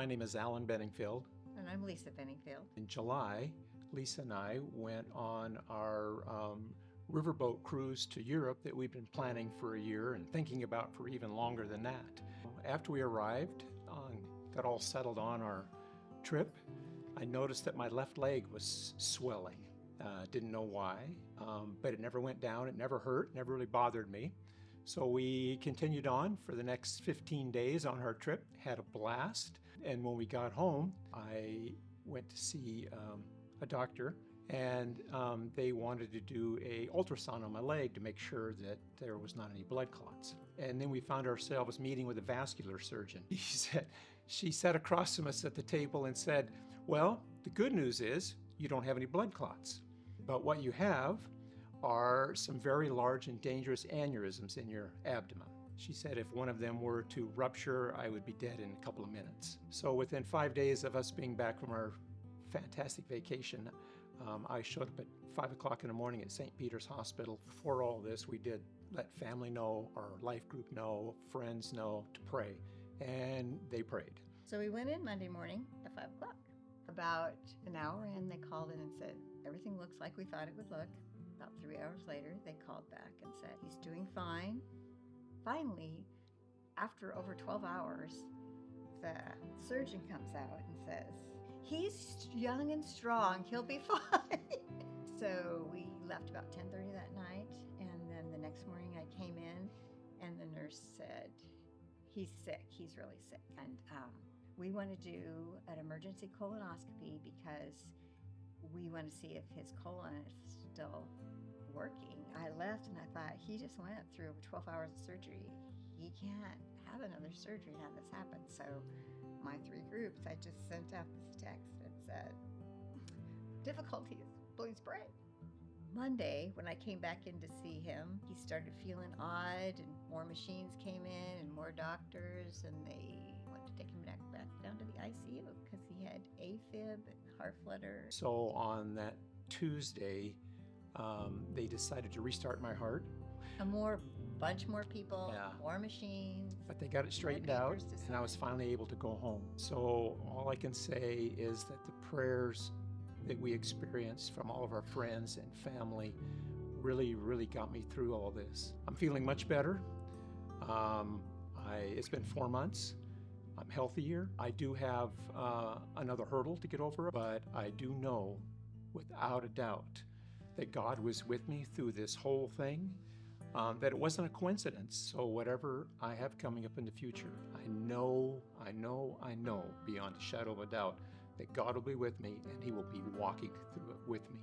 My name is Alan Benningfield. And I'm Lisa Benningfield. In July, Lisa and I went on our riverboat cruise to Europe that we've been planning for a year and thinking about for even longer than that. After we arrived, got all settled on our trip, I noticed that my left leg was swelling. Didn't know why, but it never went down, it never hurt, never really bothered me. So we continued on for the next 15 days on our trip, had a blast. And when we got home, I went to see a doctor, and they wanted to do an ultrasound on my leg to make sure that there was not any blood clots. And then we found ourselves meeting with a vascular surgeon. She sat across from us at the table and said, well, the good news is you don't have any blood clots, but what you have are some very large and dangerous aneurysms in your abdomen. She said if one of them were to rupture, I would be dead in a couple of minutes. So within 5 days of us being back from our fantastic vacation, I showed up at 5 o'clock in the morning at St. Peter's Hospital. Before all this, we did let family know, our life group know, friends know to pray, and they prayed. So we went in Monday morning at 5 o'clock. About an hour in, they called in and said, everything looks like we thought it would look. About 3 hours later, they called back and said, he's doing fine. Finally, after over 12 hours, the surgeon comes out and says, he's young and strong, he'll be fine. So we left about 10:30 that night, and then the next morning I came in, and the nurse said, he's sick, he's really sick. And we want to do an emergency colonoscopy because we want to see if his colon is still working. I left and I thought, he just went through over 12 hours of surgery. He can't have another surgery now this happened. So my 3 groups, I just sent out this text that said, difficulties, please pray. Monday, when I came back in to see him, he started feeling odd, and more machines came in and more doctors, and they went to take him back down to the ICU because he had AFib and heart flutter. So on that Tuesday, they decided to restart my heart. Bunch more people, Yeah. more machines. But they got it straightened out, and I was finally able to go home. So all I can say is that the prayers that we experienced from all of our friends and family really, really got me through all this. I'm feeling much better. It's been 4 months. I'm healthier. I do have another hurdle to get over, but I do know without a doubt that God was with me through this whole thing, that it wasn't a coincidence. So whatever I have coming up in the future, I know beyond a shadow of a doubt that God will be with me, and He will be walking through it with me.